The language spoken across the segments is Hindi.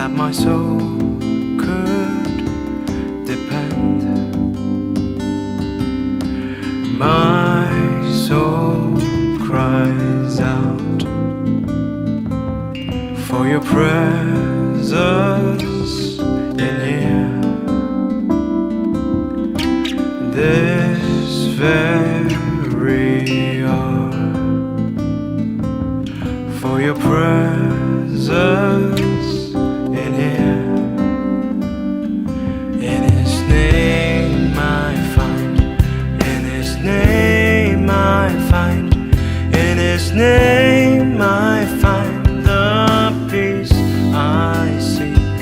that my soul could depend. My soul cries out for your presence in here. This very hour, for your presence in here. In His name I find, in His name I find, in His name I find the peace I seek.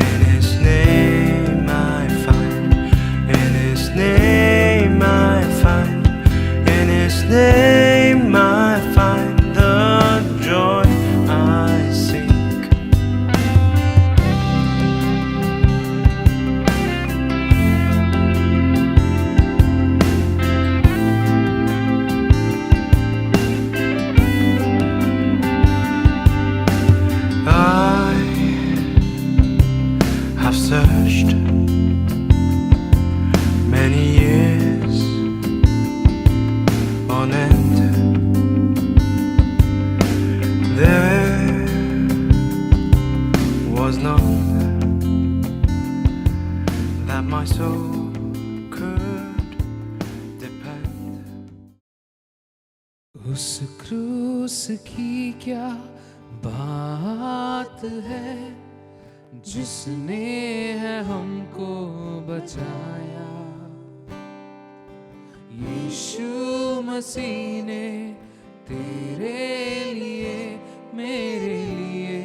In His name I find, in His name I find, in His name I find the joy I seek. I have searched many years on end. There was none that my soul could depend. उस क्रूस की क्या बात है जिसने है हमको बचाया। यीशु मसीह ने तेरे लिए मेरे लिए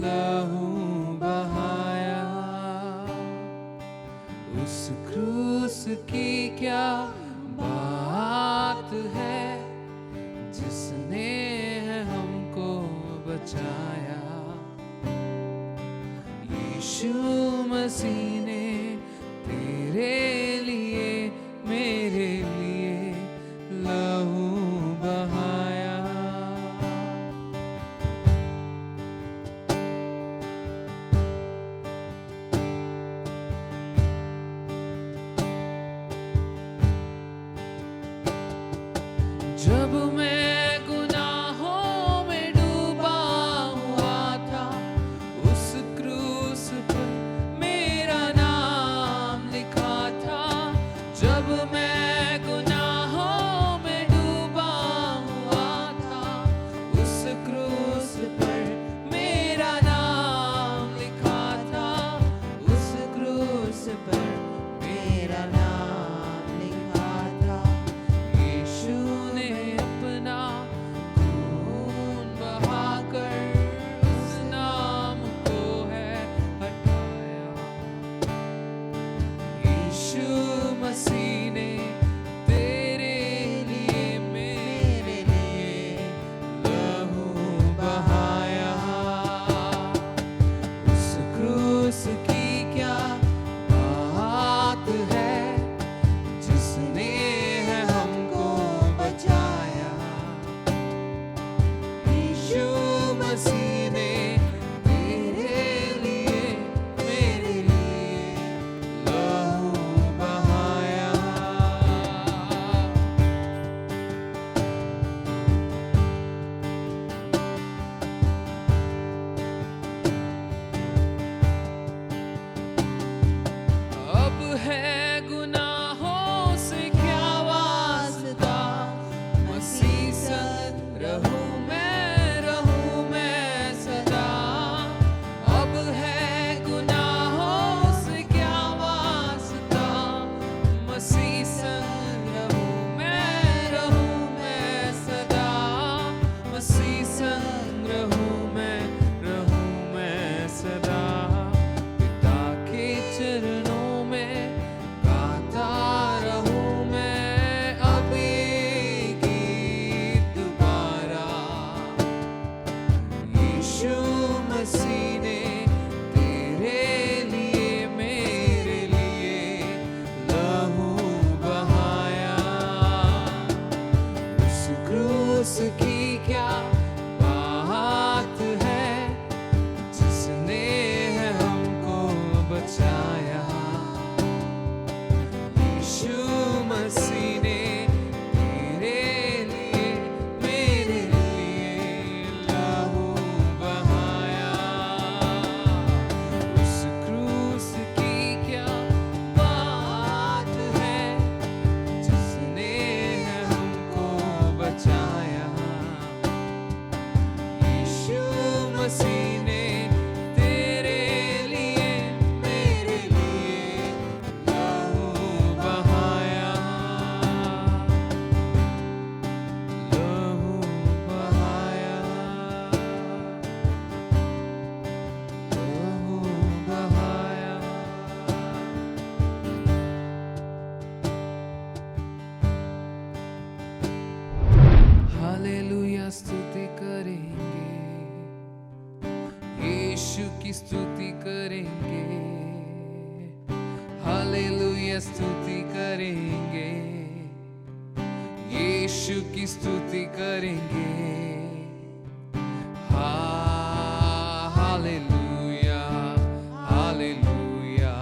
लहू बहाया। उस क्रूस की क्या बात है जिसने है हमको बचाया। यीशु मसीह ने तेरे लिए मेरे लिए लहू बहाया। जब मैं गुनाहों में डूबा हुआ था, उस क्रूस पर मेरा नाम लिखा था। जब मैं गुनाहों में डूबा हुआ था, उस क्रूस पर मेरा नाम लिखा था। उस क्रूस पर मेरा नाम लिखा था। यीशु ने अपना खून बहाकर उस नाम को है हटाया। यीशु मसीह ने तेरे लिए मेरे लिए लहू बहाया। उस क्रूस की क्या बात है जिसने है हमको बचाया। यीशु मसीह ने तेरे लिए मेरे लिए लहू बहाया। अब है गुनाहों से क्या वास्ता, मसीह संग रहूं मैं सदा। अब है गुनाहों से क्या वास्ता, मसीह संग रहूं मैं सदा। मसीह संग रहूं मैं सदा। पिता के चरणों में गाता रहूं मैं अभी गीत दोबारा। यीशु मसीह ने तेरे लिए मेरे लिए लहू बहाया। उस क्रूस की क्या बात है जिसने मसीह ने तेरे लिए मेरे लिए लहू बहाया, लहू बहाया, लहू बहाया। हालेलुया स्तुति करेंगे, यीशु की स्तुति करेंगे। हालेलुया स्तुति करेंगे, यीशु की स्तुति करेंगे। Hallelujah, hallelujah,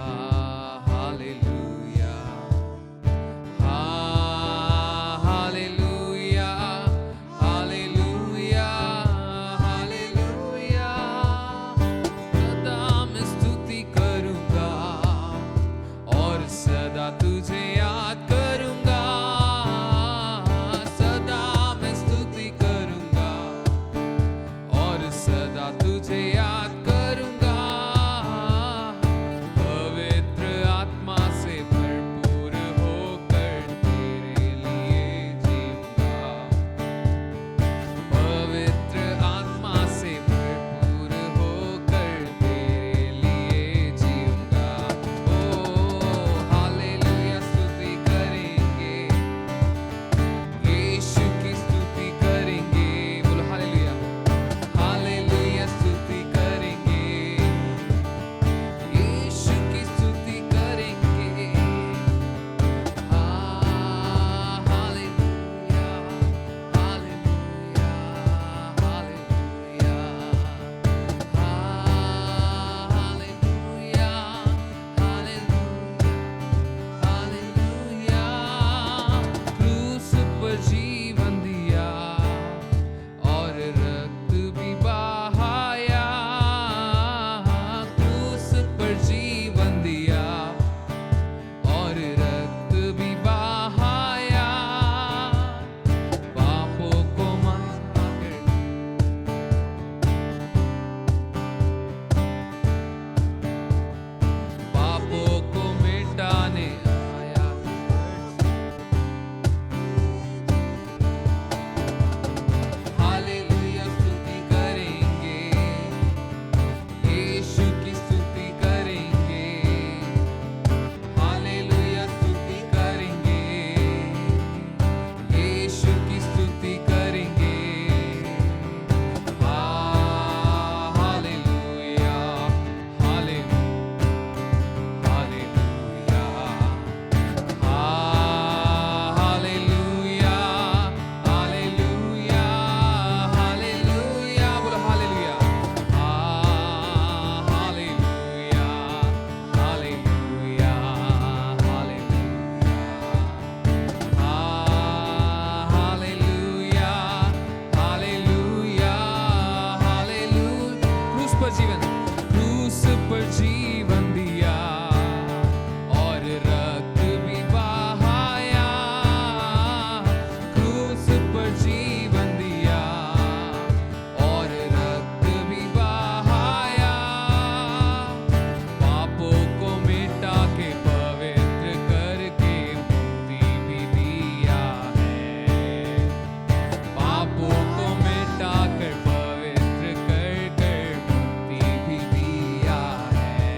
hallelujah. Hallelujah, hallelujah, hallelujah. सदा मैं स्तुति करूंगा और सदा तुझे याद करूंगा। सदा मैं स्तुति करूंगा और सदा तुझे याद करूंगा। पवित्र आत्मा से भरपूर होकर तेरे लिए जीऊंगा। पवित्र आत्मा से भरपूर होकर तेरे लिए जीऊंगा। ओ हालेलुया स्तुति करेंगे, यीशु की स्तुति करेंगे। बोलो हालेलुया, हालेलुया स्तुति करेंगे, यीशु की स्तुति करेंगे। Hallelujah, hallelujah, hallelujah. Hallelujah, hallelujah, hallelujah. क्रूस पर जीवन दिया और रक्त भी बहाया। क्रूस पर जीवन दिया और रक्त भी बहाया। पापों को मारकर पापों को मिटाने आया। हालेलुया स्तुति करेंगे, यीशु की स्तुति करेंगे। हालेलुया स्तुति करेंगे, यीशु की स्तुति करेंगे। Hallelujah, hallelujah, hallelujah. Hallelujah, hallelujah, hallelujah. बोलो hallelujah. Hallelujah, hallelujah, hallelujah. Hallelujah, hallelujah, hallelujah. क्रूस पर जीवन दिया और रक्त भी बहाया। क्रूस पर जीवन दिया और रक्त भी बहाया। पापों को मिटा के पवित्र करके मुक्ति भी दिया है। पापों को मिटा कर पवित्र कर कर मुक्ति भी दिया है।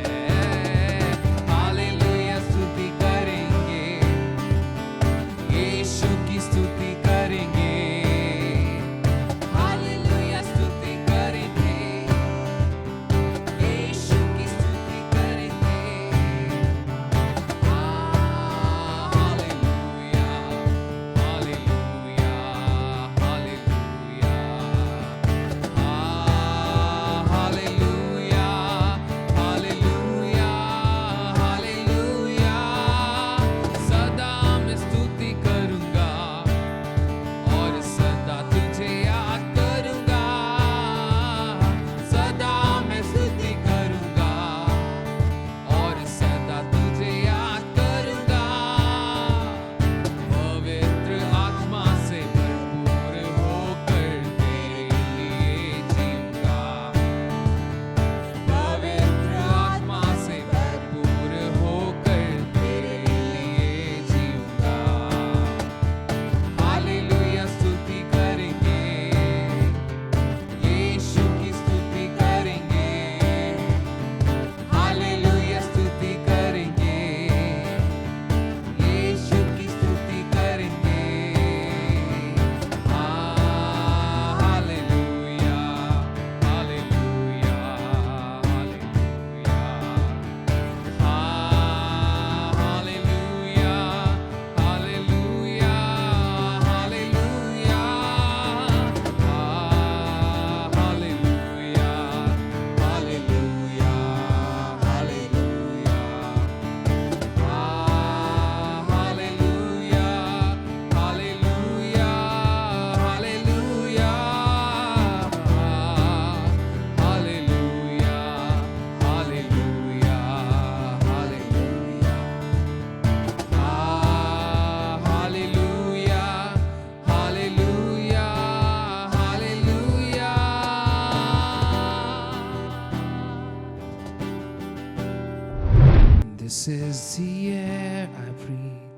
This is the air I breathe.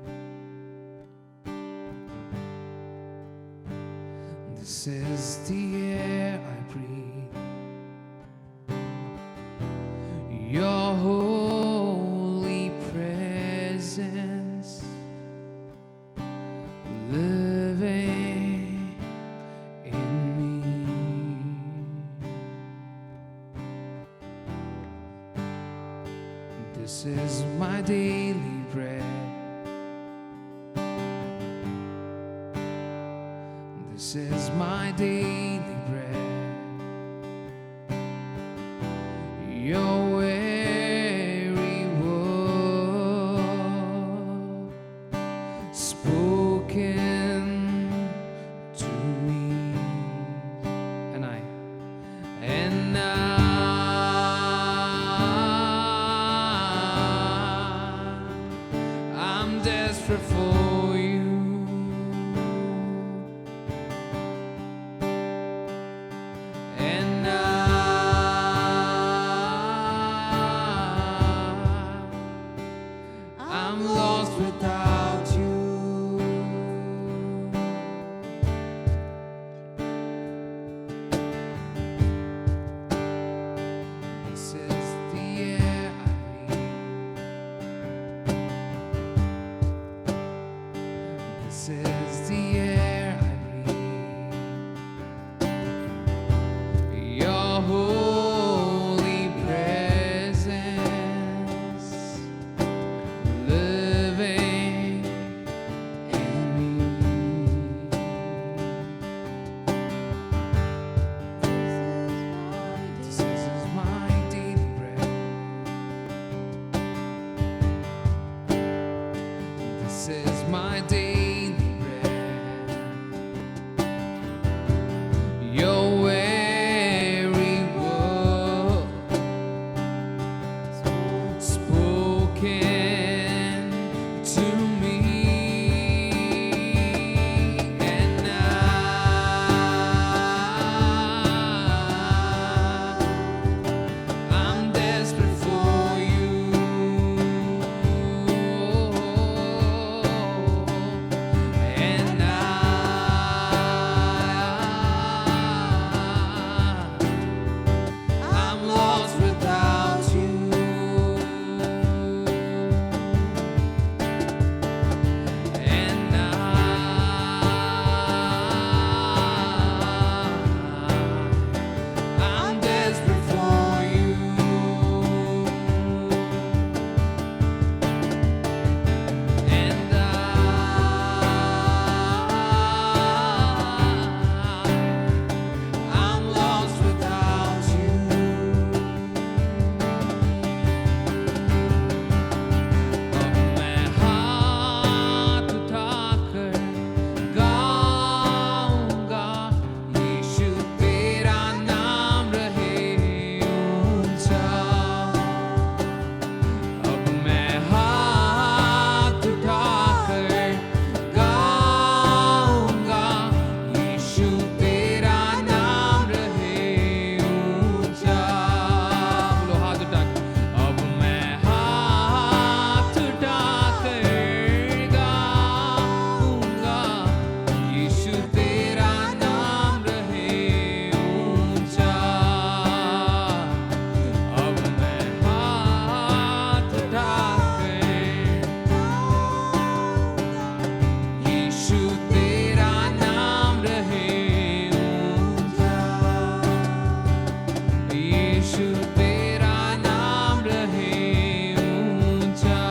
This is the air I breathe. Your holy presence living in me. This is my daily bread. This is my daily bread. Your weary word spoken to me, and I'm desperate for you. And I'm lost without you. This is the air I breathe. This is the air I breathe. Your holy presence living in me. This is my daily bread. This is my daily bread. Your weary word spoken to me, and I'm desperate for you. And I'm lost without you. And I'm desperate for you. And I'm lost without you. अब मैं हाथ उठाकर गाऊंगा, यीशु तेरा नाम रहे ऊंचा। अब मैं हाथ उठाकर गाऊंगा, यीशु तेरा नाम रहे ऊंचा। बोलो हाथ उठाकर। अब मैं हाथ उठाकर गाऊंगा, यीशु तेरा नाम रहे ऊंचा। अब मैं हाथ उठाकर यीशु तेरा नाम रहे ऊंचा। यीशु तेरा नाम रहे ऊंचा।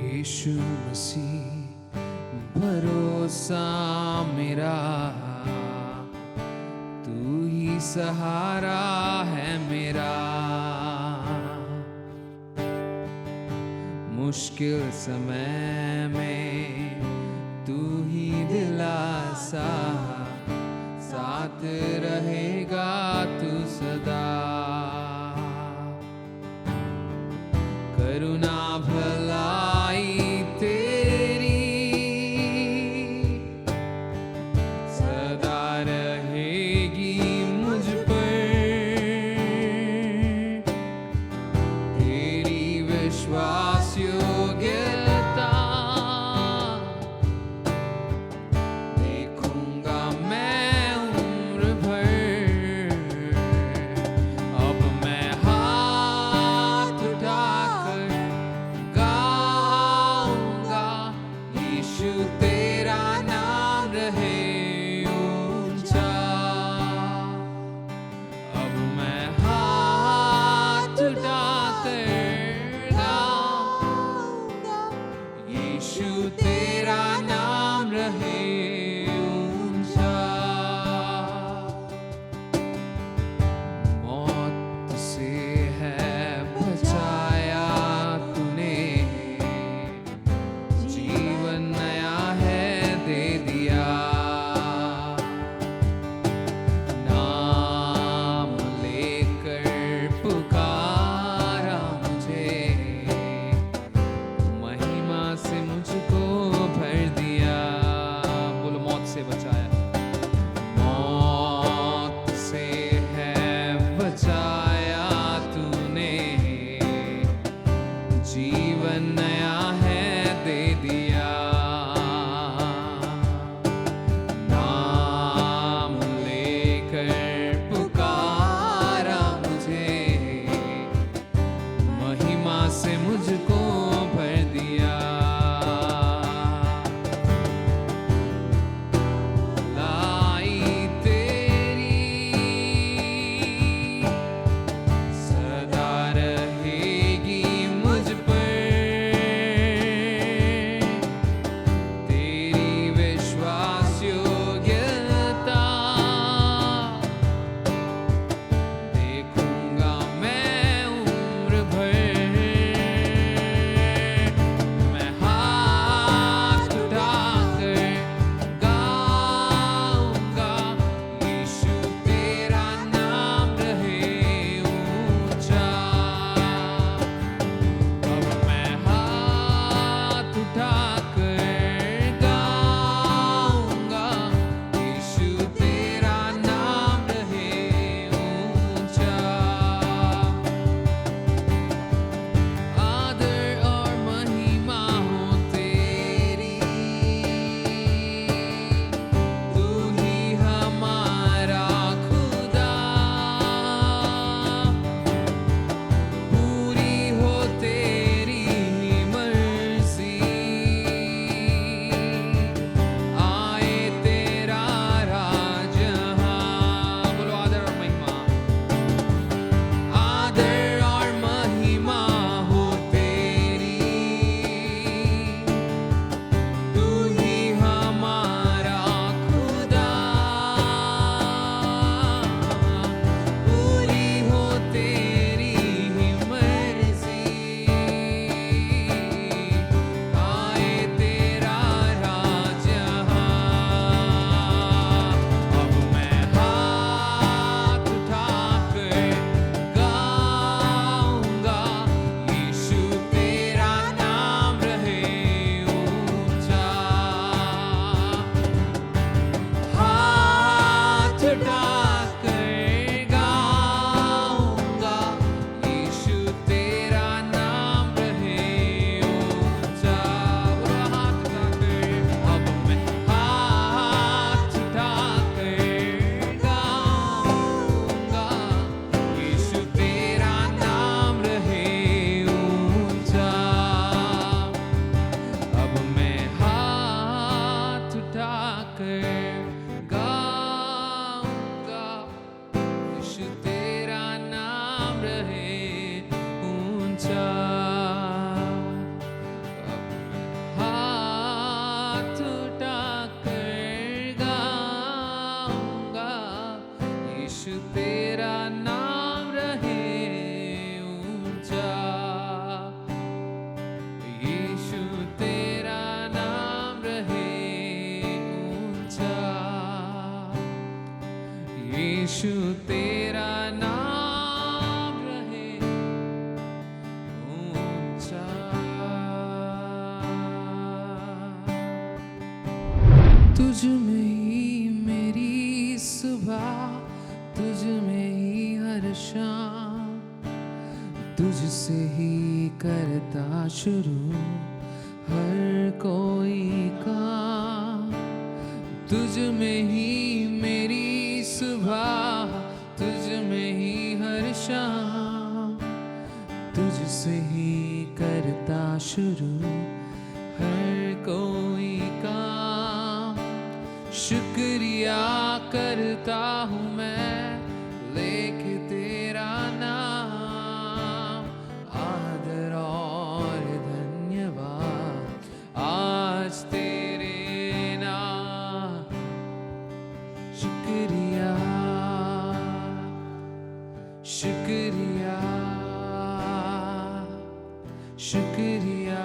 यीशु मसीह भरोसा मेरा, तू ही सहारा है मेरा। मुश्किल समय में तू ही दिलासा, साथ रहेगा तू सदा। करुणा भलाई तेरी जीवन नया है दे दिया। नाम लेकर पुकारा मुझे, महिमा से मुझको भर दिया। लाई तेरी सदा रहेगी मुझ पर, तेरी विश्वास योग्यता देखूंगा मैं उम्र भर। मैं हाथ उठाकर गाऊंगा, यीशु तेरा नाम रहे ऊंचा। अब मैं हाथ उठाकर गाऊंगा, यीशु तेरा नाम रहे ऊंचा। आदर और महिमा हो तेरी, तू ही हमारा खुदा। पूरी हो तेरी मर्जी, आए तेरा राज यहाँ। बोलो आदर और महिमा। आदर और महिमा हो तेरी, तू ही हमारा खुदा। पूरी हो तेरी मर्जी, आए तेरा राज यहाँ। अब मैं हाथ उठाकर गाऊंगा, यीशु तेरा नाम रहे ऊंचा। हाथ उठाकर गाऊंगा, यीशु तेरा नाम रहे ऊंचा। बोलो हाथ उठाकर। अब मैं हाथ उठाकर गाऊंगा, यीशु तेरा नाम रहे ऊंचा। अब मैं हाथ उठाकर गाऊंगा, यीशु तेरा नाम रहे ऊंचा। अब मैं हाथ उठाकर गाऊंगा, यीशु तेरा नाम रहे ऊंचा। यीशु तेरा नाम रहे ऊंचा। यीशु तेरा नाम रहे ऊंचा। तुझ में ही मेरी सुबह, तुझ में ही हर शाम, तुझसे ही करता शुरू हर कोई काम। तुझ में ही मेरी सुबह, तुझ में ही हर शाम, तुझसे ही करता शुरू हर कोई काम। शुक्रिया करता हूँ मैं लेके तेरा नाम। आदर और धन्यवाद आज तेरे नाम। शुक्रिया शुक्रिया शुक्रिया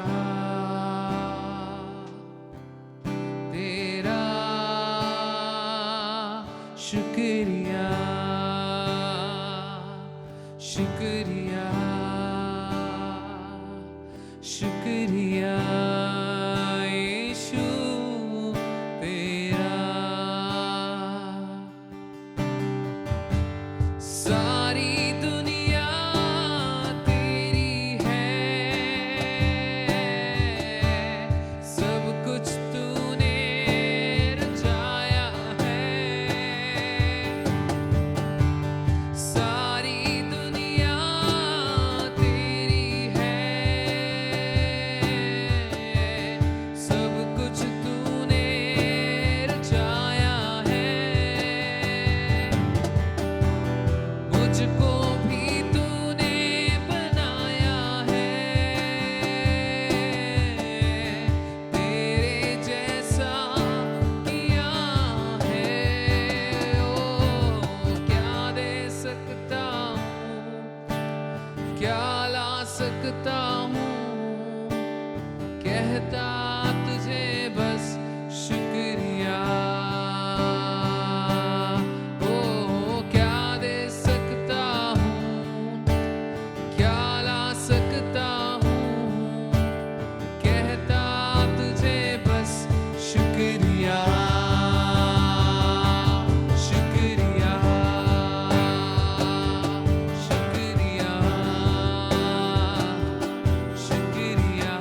तेरा शुक्रिया। कहता तुझे बस शुक्रिया। ओ क्या दे सकता हूँ, क्या ला सकता हूँ, कहता तुझे बस शुक्रिया। शुक्रिया, शुक्रिया, शुक्रिया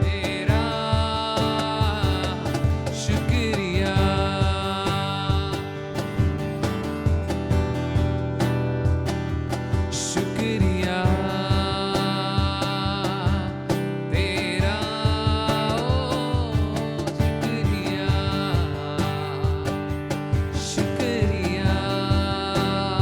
तेरा, शुक्रिया। शुक्रिया तेरा, ओ शुक्रिया। शुक्रिया, शुक्रिया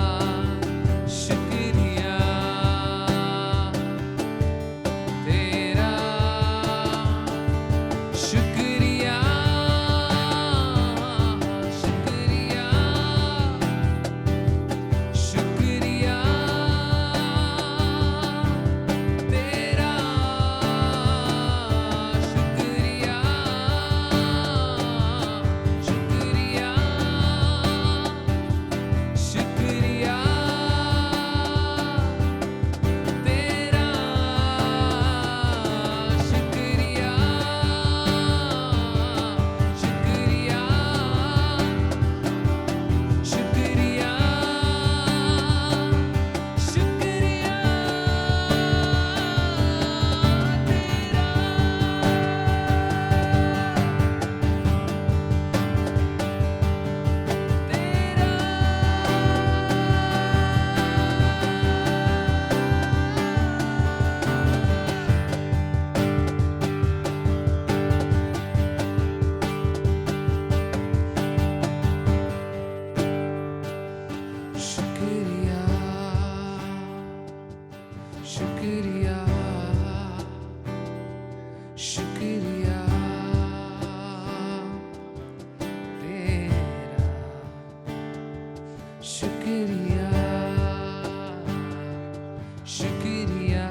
तेरा, शुक्रिया। शुक्रिया, शुक्रिया तेरा, शुक्रिया। शुक्रिया, शुक्रिया तेरा, शुक्रिया। शुक्रिया, शुक्रिया, शुक्रिया शुक्रिया, शुक्रिया, शुक्रिया तेरा, शुक्रिया। शुक्रिया,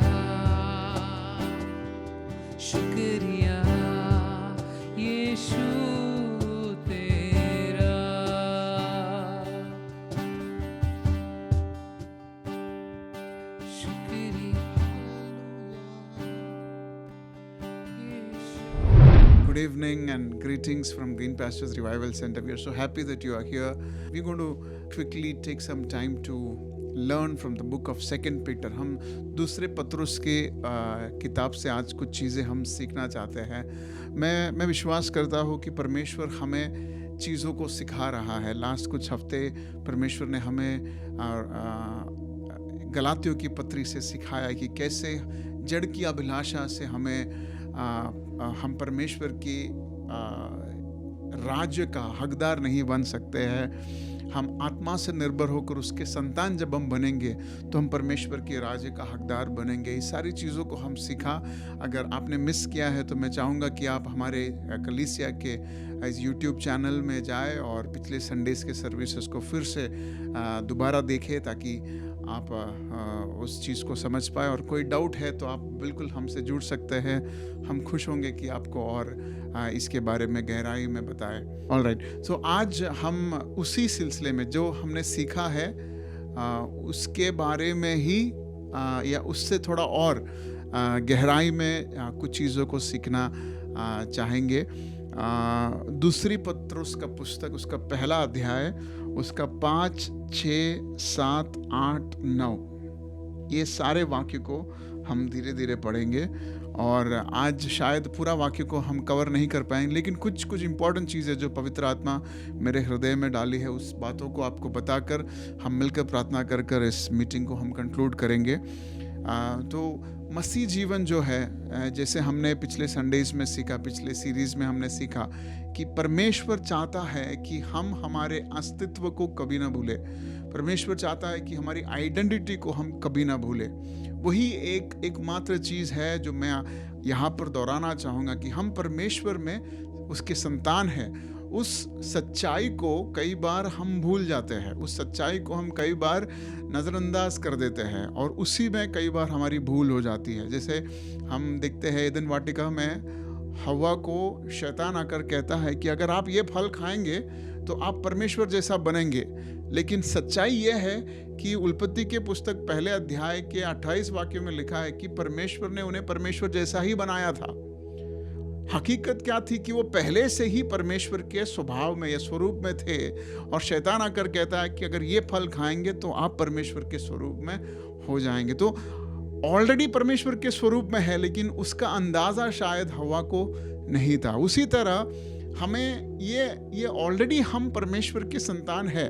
शुक्रिया यीशु तेरा। Good evening and greetings from Green Pastures Revival Center. We are so happy that you are here. We're going to quickly take some time to learn from the book of 2 Peter. हम दूसरे पत्रुस के किताब से आज कुछ चीज़ें हम सीखना चाहते हैं। मैं विश्वास करता हूँ कि परमेश्वर हमें चीज़ों को सिखा रहा है। लास्ट कुछ हफ्ते परमेश्वर ने हमें गलातियों की पत्री से सिखाया कि कैसे जड़ की अभिलाषा से हम परमेश्वर की राज्य का हकदार नहीं बन सकते हैं। हम आत्मा से निर्भर होकर उसके संतान जब हम बनेंगे तो हम परमेश्वर के राज्य का हकदार बनेंगे। इस सारी चीज़ों को हम सीखा। अगर आपने मिस किया है तो मैं चाहूँगा कि आप हमारे कलीसिया के इस यूट्यूब चैनल में जाए और पिछले संडेज़ के सर्विसेज को फिर से दोबारा देखें ताकि आप उस चीज़ को समझ पाए। और कोई डाउट है तो आप बिल्कुल हमसे जुड़ सकते हैं। हम खुश होंगे कि आपको और इसके बारे में गहराई में बताएं। ऑलराइट, सो आज हम उसी सिलसिले में जो हमने सीखा है उसके बारे में ही या उससे थोड़ा और गहराई में कुछ चीज़ों को सीखना चाहेंगे। दूसरी पत्रुस का पुस्तक, उसका पहला अध्याय, उसका 5, 6, 7, 8, 9 ये सारे वाक्य को हम धीरे धीरे पढ़ेंगे। और आज शायद पूरा वाक्य को हम कवर नहीं कर पाएंगे, लेकिन कुछ इंपॉर्टेंट चीज़ें जो पवित्र आत्मा मेरे हृदय में डाली है उस बातों को आपको बताकर हम मिलकर प्रार्थना कर इस मीटिंग को हम कंक्लूड करेंगे। तो मसीह जीवन जो है, जैसे हमने पिछले संडेज में सीखा, पिछले सीरीज में हमने सीखा कि परमेश्वर चाहता है कि हम हमारे अस्तित्व को कभी ना भूले। परमेश्वर चाहता है कि हमारी आइडेंटिटी को हम कभी ना भूले। वही एकमात्र चीज़ है जो मैं यहाँ पर दोहराना चाहूँगा कि हम परमेश्वर में उसके संतान हैं उस सच्चाई को कई बार हम भूल जाते हैं, उस सच्चाई को हम कई बार नज़रअंदाज कर देते हैं और उसी में कई बार हमारी भूल हो जाती है। जैसे हम देखते हैं ईदन वाटिका में हव्वा को शैतान आकर कहता है कि अगर आप ये फल खाएंगे तो आप परमेश्वर जैसा बनेंगे, लेकिन सच्चाई ये है कि उत्पत्ति के पुस्तक पहले अध्याय के 28 वाक्य में लिखा है कि परमेश्वर ने उन्हें परमेश्वर जैसा ही बनाया था। हकीकत क्या थी कि वो पहले से ही परमेश्वर के स्वभाव में या स्वरूप में थे, और शैतान आकर कहता है कि अगर ये फल खाएंगे तो आप परमेश्वर के स्वरूप में हो जाएंगे। तो ऑलरेडी परमेश्वर के स्वरूप में है, लेकिन उसका अंदाजा शायद हव्वा को नहीं था। उसी तरह हमें ये ऑलरेडी हम परमेश्वर की संतान है।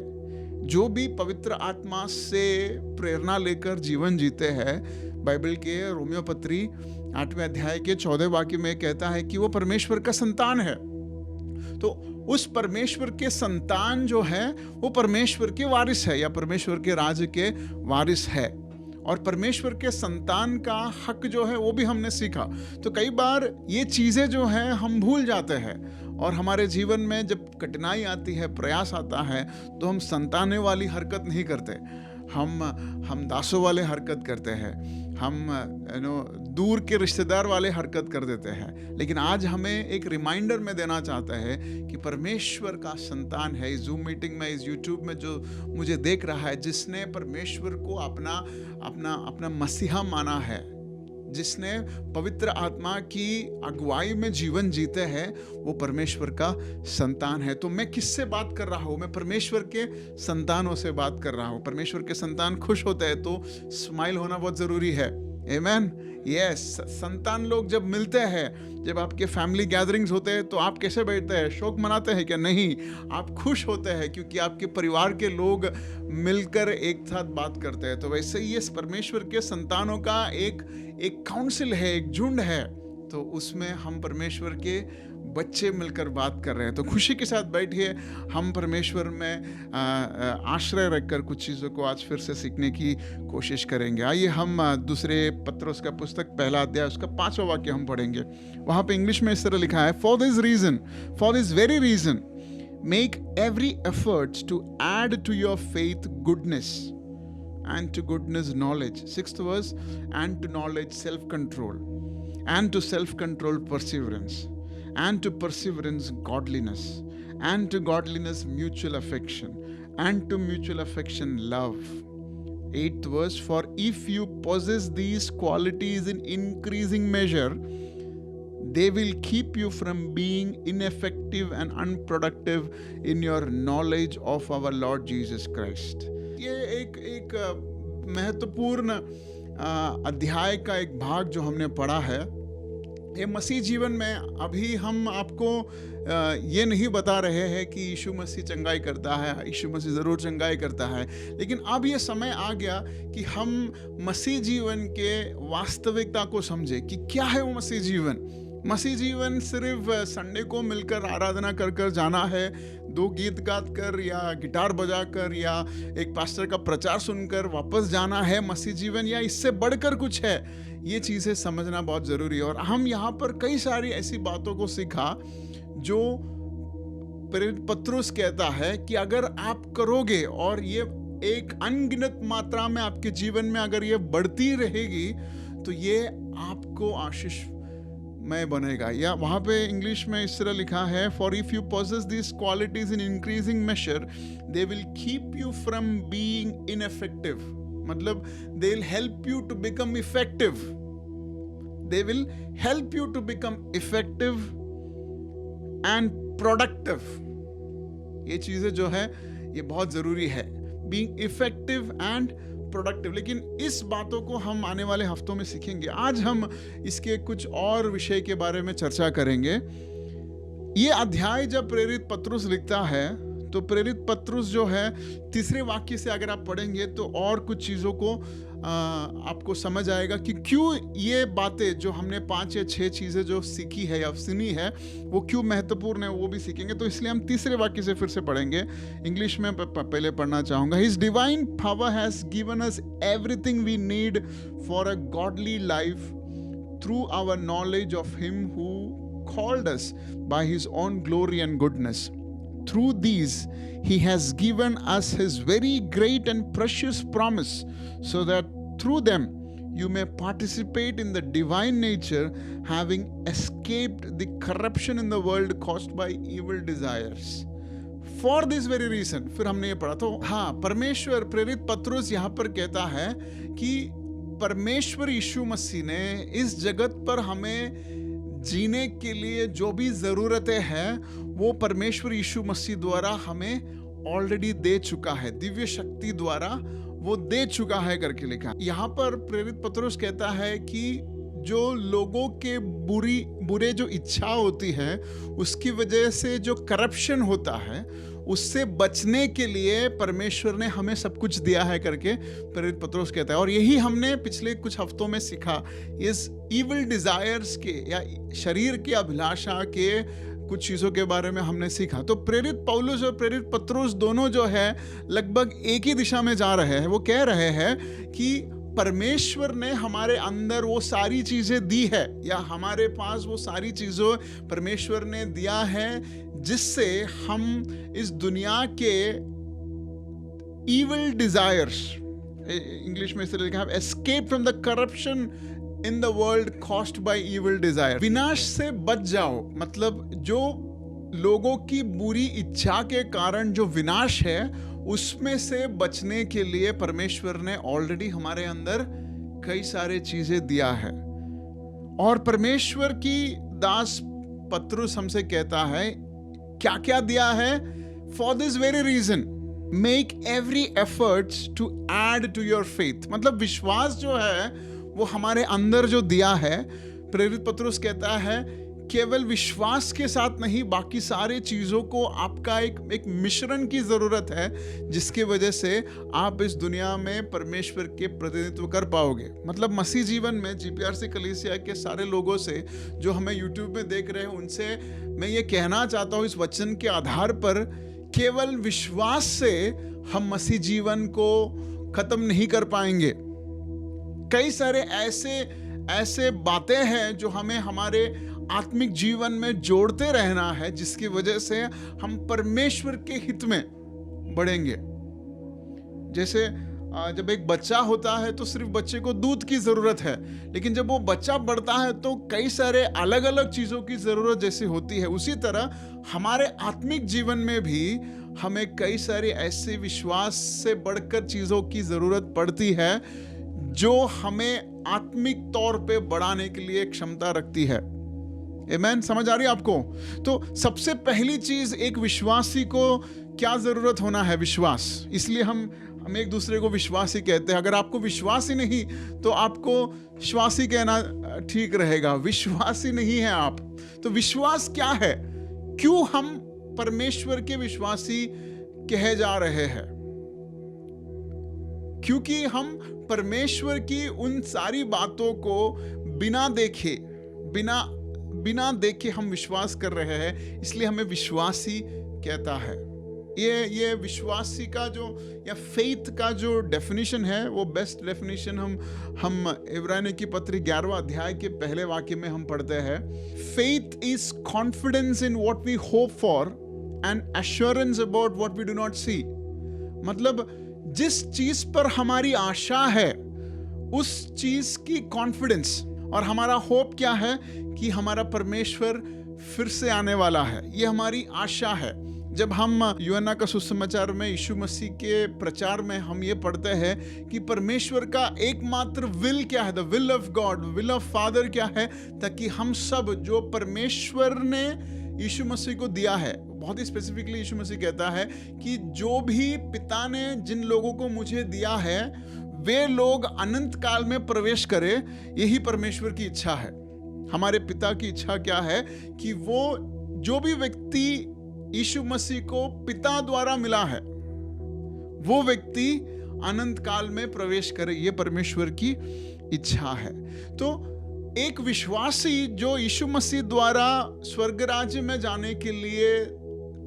जो भी पवित्र आत्मा से प्रेरणा लेकर जीवन जीते हैं, बाइबल के रोमियो पत्री 8वें अध्याय के 14 वाक्य में कहता है कि वो परमेश्वर का संतान है। तो उस परमेश्वर के संतान जो है वो परमेश्वर के वारिस है या परमेश्वर के राज्य के वारिस है, और परमेश्वर के संतान का हक जो है वो भी हमने सीखा। तो कई बार ये चीज़ें जो हैं हम भूल जाते हैं, और हमारे जीवन में जब कठिनाई आती है, प्रयास आता है, तो हम संताने वाली हरकत नहीं करते, हम दासों वाले हरकत करते हैं, हम दूर के रिश्तेदार वाले हरकत कर देते हैं। लेकिन आज हमें एक रिमाइंडर में देना चाहता है कि परमेश्वर का संतान है। इस जूम मीटिंग में, इस यूट्यूब में जो मुझे देख रहा है, जिसने परमेश्वर को अपना मसीहा माना है, जिसने पवित्र आत्मा की अगुवाई में जीवन जीते हैं, वो परमेश्वर का संतान है। तो मैं किससे बात कर रहा हूँ? मैं परमेश्वर के संतानों से बात कर रहा हूँ। परमेश्वर के संतान खुश होते हैं तो स्माइल होना बहुत ज़रूरी है। आमेन। यस, संतान लोग जब मिलते हैं, जब आपके फैमिली गैदरिंग्स होते हैं, तो आप कैसे बैठते हैं? शोक मनाते हैं क्या? नहीं, आप खुश होते हैं क्योंकि आपके परिवार के लोग मिलकर एक साथ बात करते हैं। तो वैसे ही ये परमेश्वर के संतानों का एक काउंसिल है, एक झुंड है, तो उसमें हम परमेश्वर के बच्चे मिलकर बात कर रहे हैं। तो खुशी के साथ बैठिए, हम परमेश्वर में आश्रय रखकर कुछ चीज़ों को आज फिर से सीखने की कोशिश करेंगे। आइए हम दूसरे पत्रोस का पुस्तक पहला अध्याय उसका 5वां वाक्य हम पढ़ेंगे। वहाँ पे इंग्लिश में इस तरह लिखा है, for this very reason make every efforts to add to your faith goodness, and to goodness knowledge, 6th verse, and to knowledge self-control, and to self-control perseverance, and to perseverance godliness, and to godliness mutual affection, and to mutual affection love. 8th verse, for if you possess these qualities in increasing measure, they will keep you from being ineffective and unproductive in your knowledge of our Lord Jesus Christ. ये एक महत्वपूर्ण अध्याय का एक भाग जो हमने पढ़ा है। ये मसीह जीवन में अभी हम आपको ये नहीं बता रहे हैं कि यीशु मसीह चंगाई करता है। यीशु मसीह ज़रूर चंगाई करता है, लेकिन अब ये समय आ गया कि हम मसीह जीवन के वास्तविकता को समझें कि क्या है वो मसीह जीवन। मसीह जीवन सिर्फ संडे को मिलकर आराधना कर कर जाना है, 2 गीत गा कर या गिटार बजा कर या एक पास्टर का प्रचार सुनकर वापस जाना है मसीह जीवन, या इससे बढ़कर कुछ है? ये चीज़ें समझना बहुत ज़रूरी है। और हम यहाँ पर कई सारी ऐसी बातों को सीखा जो प्रेरित पत्रुस कहता है कि अगर आप करोगे और ये एक अनगिनत मात्रा में आपके जीवन में अगर ये बढ़ती रहेगी, तो ये आपको आशीष में बनेगा। या वहाँ पे इंग्लिश में इस तरह लिखा है, for if you possess this qualities in increasing measure they will keep you from being ineffective. मतलब they will help you to become effective, they will help you to become effective and productive. ये चीजें जो है ये बहुत जरूरी है, बीइंग इफेक्टिव एंड प्रोडक्टिव। लेकिन इस बातों को हम आने वाले हफ्तों में सीखेंगे। आज हम इसके कुछ और विषय के बारे में चर्चा करेंगे। ये अध्याय जब प्रेरित पत्रुस लिखता है, तो प्रेरित पत्रुस जो है 3रे वाक्य से अगर आप पढ़ेंगे तो और कुछ चीज़ों को आपको समझ आएगा कि क्यों ये बातें जो हमने 5 या 6 चीज़ें जो सीखी है या सुनी है वो क्यों महत्वपूर्ण है, वो भी सीखेंगे। तो इसलिए हम 3रे वाक्य से फिर से पढ़ेंगे। इंग्लिश में पहले पढ़ना चाहूँगा। His divine power has given us everything we need for a godly life through our knowledge of him who called us by his own glory and goodness. through these he has given us his very great and precious promise, so that through them you may participate in the divine nature, having escaped the corruption in the world caused by evil desires. For this very reason, फिर हमने ये पढ़ा तो हाँ, परमेश्वर, प्रेरित पत्रुस यहाँ पर कहता है कि परमेश्वर यीशु मसीह ने इस जगत पर हमें जीने के लिए जो भी ज़रूरतें हैं वो परमेश्वर यीशु मसीह द्वारा हमें ऑलरेडी दे चुका है, दिव्य शक्ति द्वारा वो दे चुका है करके लिखा। यहाँ पर प्रेरित पत्रुस कहता है कि जो लोगों के बुरे जो इच्छा होती है उसकी वजह से जो करप्शन होता है उससे बचने के लिए परमेश्वर ने हमें सब कुछ दिया है करके प्रेरित पत्रुस कहता है। और यही हमने पिछले कुछ हफ्तों में सीखा, इस इविल डिजायर्स के या शरीर की अभिलाषा के कुछ चीज़ों के बारे में हमने सीखा। तो प्रेरित पौलुस और प्रेरित पत्रुस दोनों जो है लगभग एक ही दिशा में जा रहे हैं। वो कह रहे हैं कि परमेश्वर ने हमारे अंदर वो सारी चीज़ें दी है, या हमारे पास वो सारी चीज़ों परमेश्वर ने दिया है जिससे हम इस दुनिया के इविल डिजायर्स, इंग्लिश में इसे लिखा है escape from the corruption in the world caused by evil desire, विनाश से बच जाओ। मतलब जो लोगों की बुरी इच्छा के कारण जो विनाश है उसमें से बचने के लिए परमेश्वर ने ऑलरेडी हमारे अंदर कई सारे चीजें दिया है। और परमेश्वर की दास पत्रुस हमसे कहता है क्या क्या दिया है। For this very reason make every efforts to add to your faith. मतलब विश्वास जो है वो हमारे अंदर जो दिया है, प्रेरित पत्रुस कहता है केवल विश्वास के साथ नहीं, बाकी सारे चीज़ों को आपका एक मिश्रण की ज़रूरत है जिसकी वजह से आप इस दुनिया में परमेश्वर के प्रतिनिधित्व कर पाओगे। मतलब मसीह जीवन में GPRC कलीसिया के सारे लोगों से जो हमें YouTube में देख रहे हैं उनसे मैं ये कहना चाहता हूँ इस वचन के आधार पर, केवल विश्वास से हम मसीह जीवन को ख़त्म नहीं कर पाएंगे। कई सारे ऐसे बातें हैं जो हमें हमारे आत्मिक जीवन में जोड़ते रहना है जिसकी वजह से हम परमेश्वर के हित में बढ़ेंगे। जैसे जब एक बच्चा होता है तो सिर्फ बच्चे को दूध की ज़रूरत है, लेकिन जब वो बच्चा बढ़ता है तो कई सारे अलग अलग चीज़ों की ज़रूरत जैसे होती है, उसी तरह हमारे आत्मिक जीवन में भी हमें कई सारे ऐसे विश्वास से बढ़कर चीज़ों की ज़रूरत पड़ती है जो हमें आत्मिक तौर पे बढ़ाने के लिए क्षमता रखती है। आमेन, समझ आ रही है आपको? तो सबसे पहली चीज एक विश्वासी को क्या जरूरत होना है? विश्वास। इसलिए हम एक दूसरे को विश्वासी कहते हैं। अगर आपको विश्वास ही नहीं तो आपको श्वासी कहना ठीक रहेगा। विश्वासी नहीं है आप तो विश्वास क्या है? क्यों हम परमेश्वर के विश्वासी कहे जा रहे हैं? क्योंकि हम परमेश्वर की उन सारी बातों को बिना देखे हम विश्वास कर रहे हैं, इसलिए हमें विश्वासी कहता है। ये विश्वासी का जो या फेथ का जो डेफिनेशन है वो बेस्ट डेफिनेशन हम इब्रानियों की पत्री 11वां अध्याय के पहले वाक्य में हम पढ़ते हैं। Faith is confidence in what we hope for and assurance about what we do not see. मतलब जिस चीज पर हमारी आशा है उस चीज की कॉन्फिडेंस, और हमारा होप क्या है कि हमारा परमेश्वर फिर से आने वाला है, ये हमारी आशा है। जब हम यूहन्ना का सुसमाचार में यीशु मसीह के प्रचार में हम ये पढ़ते हैं कि परमेश्वर का एकमात्र विल क्या है, the will of God, will of father क्या है, ताकि हम सब जो परमेश्वर ने यीशु मसीह को दिया है, बहुत ही स्पेसिफिकली यीशु मसीह कहता है कि जो भी पिता ने जिन लोगों को मुझे दिया है वे लोग अनंत काल में प्रवेश करें, यही परमेश्वर की इच्छा है। हमारे पिता की इच्छा क्या है कि वो जो भी व्यक्ति यीशु मसीह को पिता द्वारा मिला है वो व्यक्ति अनंत काल में प्रवेश करे, ये परमेश्वर की इच्छा है। तो एक विश्वासी जो यीशु मसीह द्वारा स्वर्ग राज्य में जाने के लिए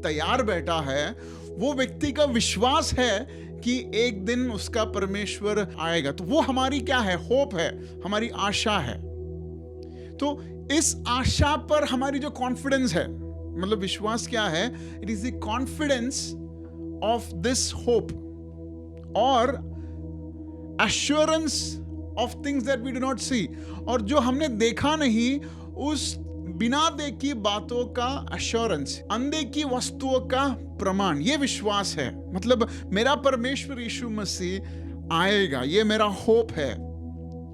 तैयार बैठा है, वो व्यक्ति का विश्वास है कि एक दिन उसका परमेश्वर आएगा। तो वो हमारी क्या है? होप है, हमारी आशा है। तो इस आशा पर हमारी जो कॉन्फिडेंस है मतलब विश्वास क्या है? It is the confidence of this hope और assurance of things that we do not see, और जो हमने देखा नहीं उस बिना देखी बातों का एश्योरेंस, अनदेखी वस्तुओं का प्रमाण, ये विश्वास है। मतलब मेरा परमेश्वर यीशु मसीह आएगा, ये मेरा होप है,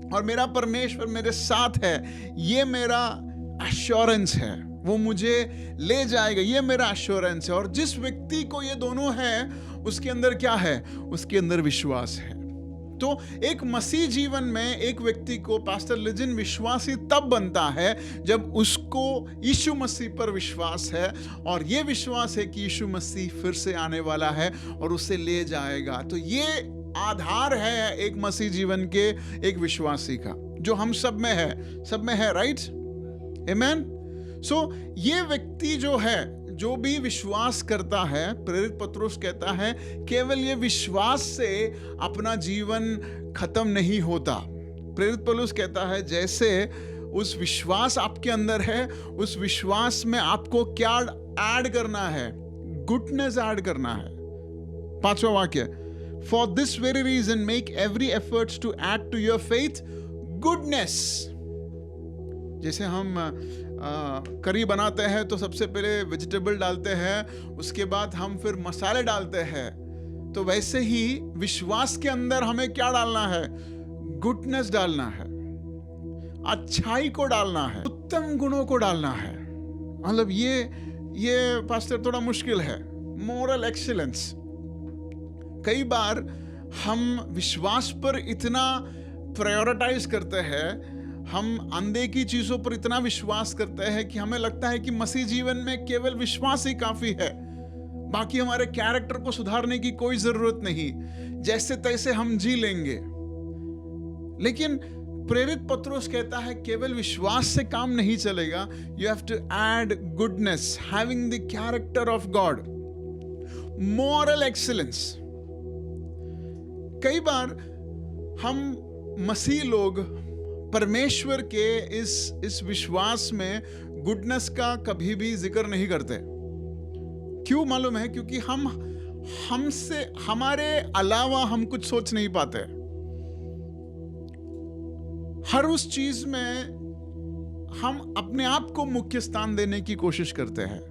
और मेरा परमेश्वर मेरे साथ है, ये मेरा एश्योरेंस है। वो मुझे ले जाएगा, ये मेरा एश्योरेंस है। और जिस व्यक्ति को ये दोनों है, उसके अंदर क्या है? उसके अंदर विश्वास है। तो एक मसीह जीवन में एक व्यक्ति को, पास्टर लिजिन, विश्वासी तब बनता है जब उसको यीशु मसीह पर विश्वास है, और ये विश्वास है कि यीशु मसीह फिर से आने वाला है और उसे ले जाएगा। तो ये आधार है एक मसीह जीवन के एक विश्वासी का, जो हम सब में है, राइट? आमेन। सो ये व्यक्ति जो है, जो भी विश्वास करता है, प्रेरित पत्रुस कहता है, केवल ये विश्वास से अपना जीवन खत्म नहीं होता। प्रेरित पौलुस कहता है जैसे उस विश्वास आपके अंदर है, उस विश्वास में आपको क्या ऐड करना है? गुडनेस ऐड करना है। 5वां वाक्य, for this very reason make every efforts to add to your faith goodness. जैसे हम करी बनाते हैं तो सबसे पहले वेजिटेबल डालते हैं, उसके बाद हम फिर मसाले डालते हैं, तो वैसे ही विश्वास के अंदर हमें क्या डालना है? गुडनेस डालना है, अच्छाई को डालना है, उत्तम गुणों को डालना है। मतलब ये पास्टर थोड़ा मुश्किल है। मोरल एक्सीलेंस, कई बार हम विश्वास पर इतना प्रायोरिटाइज करते हैं, हम अनदेखी चीजों पर इतना विश्वास करते हैं कि हमें लगता है कि मसीह जीवन में केवल विश्वास ही काफी है, बाकी हमारे कैरेक्टर को सुधारने की कोई जरूरत नहीं, जैसे तैसे हम जी लेंगे। लेकिन प्रेरित पत्रुस कहता है केवल विश्वास से काम नहीं चलेगा, you have to add goodness, having the character of God, moral excellence. कई बार हम मसीह लोग परमेश्वर के इस विश्वास में गुडनेस का कभी भी जिक्र नहीं करते। क्यों मालूम है? क्योंकि हमसे, हमारे अलावा हम कुछ सोच नहीं पाते। हर उस चीज में हम अपने आप को मुख्य स्थान देने की कोशिश करते हैं।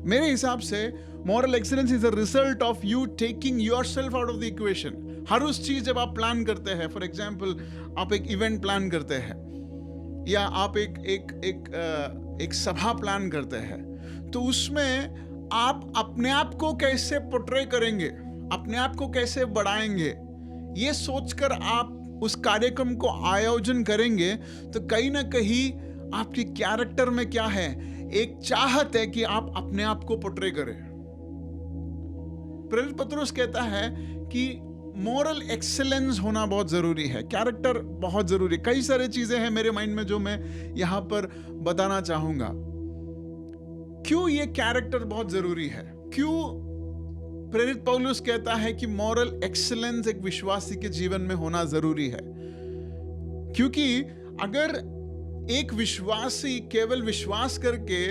मेरे हिसाब से moral excellence is a result of you taking yourself out of the equation. हर उस चीज जब आप प्लान करते हैं, फॉर एग्जाम्पल आप एक इवेंट प्लान करते हैं, या आप एक सभा प्लान करते हैं, तो उसमें आप अपने आप को कैसे पोर्ट्रे करेंगे, अपने आप को कैसे बढ़ाएंगे, ये सोचकर आप उस कार्यक्रम को आयोजन करेंगे, तो कहीं ना कहीं आपके कैरेक्टर में क्या है? एक चाहत है कि आप अपने आप को पोर्ट्रे करें। प्रेरित पत्रुस कहता है कि मोरल एक्सीलेंस होना बहुत जरूरी है, कैरेक्टर बहुत जरूरी। कई सारी चीजें हैं मेरे माइंड में जो मैं यहां पर बताना चाहूंगा। क्यों ये कैरेक्टर बहुत जरूरी है? क्यों प्रेरित पौलुस कहता है कि मॉरल एक्सीलेंस एक विश्वासी के जीवन में होना जरूरी है? क्योंकि अगर एक विश्वासी केवल विश्वास करके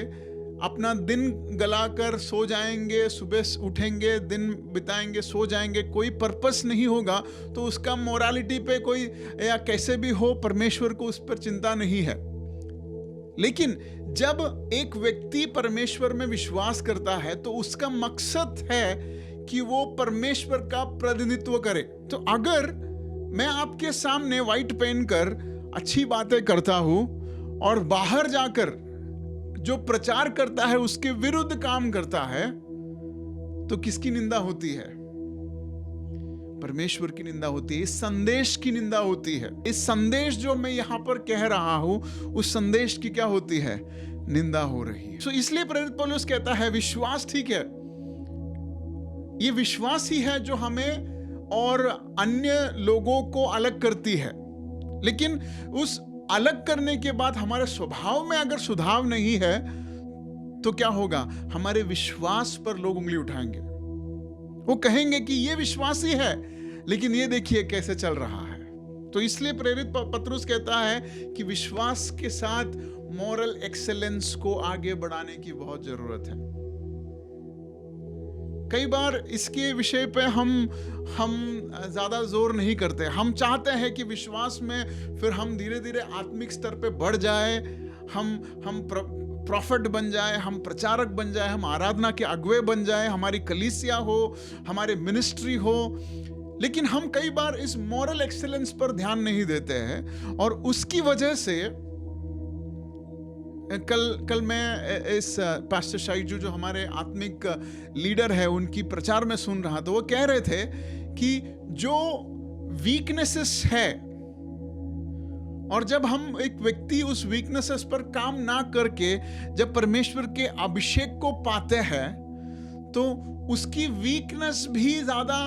अपना दिन गलाकर सो जाएंगे, सुबह उठेंगे, दिन बिताएंगे, सो जाएंगे, कोई पर्पस नहीं होगा, तो उसका मोरालिटी पे कोई, या कैसे भी हो, परमेश्वर को उस पर चिंता नहीं है। लेकिन जब एक व्यक्ति परमेश्वर में विश्वास करता है, तो उसका मकसद है कि वो परमेश्वर का प्रतिनिधित्व करे। तो अगर मैं आपके सामने व्हाइट पहनकर अच्छी बातें करता हूं और बाहर जाकर जो प्रचार करता है उसके विरुद्ध काम करता है, तो किसकी निंदा होती है? परमेश्वर की निंदा होती है, इस संदेश की निंदा होती है। इस संदेश जो मैं यहां पर कह रहा हूं, उस संदेश की क्या होती है? निंदा हो रही है। तो इसलिए प्रेरित पौलुस कहता है विश्वास ठीक है, ये विश्वास ही है जो हमें और अन्य लोगों को अलग करती है। लेकिन उस अलग करने के बाद हमारे स्वभाव में अगर सुधार नहीं है, तो क्या होगा? हमारे विश्वास पर लोग उंगली उठाएंगे, वो कहेंगे कि ये विश्वासी है, लेकिन ये देखिए कैसे चल रहा है। तो इसलिए प्रेरित पत्रुस कहता है कि विश्वास के साथ मॉरल एक्सेलेंस को आगे बढ़ाने की बहुत जरूरत है। कई बार इसके विषय पे हम ज्यादा जोर नहीं करते। हम चाहते हैं कि विश्वास में फिर हम धीरे धीरे आत्मिक स्तर पे बढ़ जाए, हम प्रॉफिट बन जाए, हम प्रचारक बन जाए, हम आराधना के अगुवे बन जाए, हमारी कलीसिया हो, हमारे मिनिस्ट्री हो। लेकिन हम कई बार इस मॉरल एक्सेलेंस पर ध्यान नहीं देते हैं, और उसकी वजह से कल मैं इस पास्टर शाइजू जो हमारे आत्मिक लीडर है उनकी प्रचार में सुन रहा था। वो कह रहे थे कि जो वीकनेसेस है, और जब हम एक व्यक्ति उस वीकनेसेस पर काम ना करके जब परमेश्वर के अभिषेक को पाते हैं, तो उसकी वीकनेस भी ज्यादा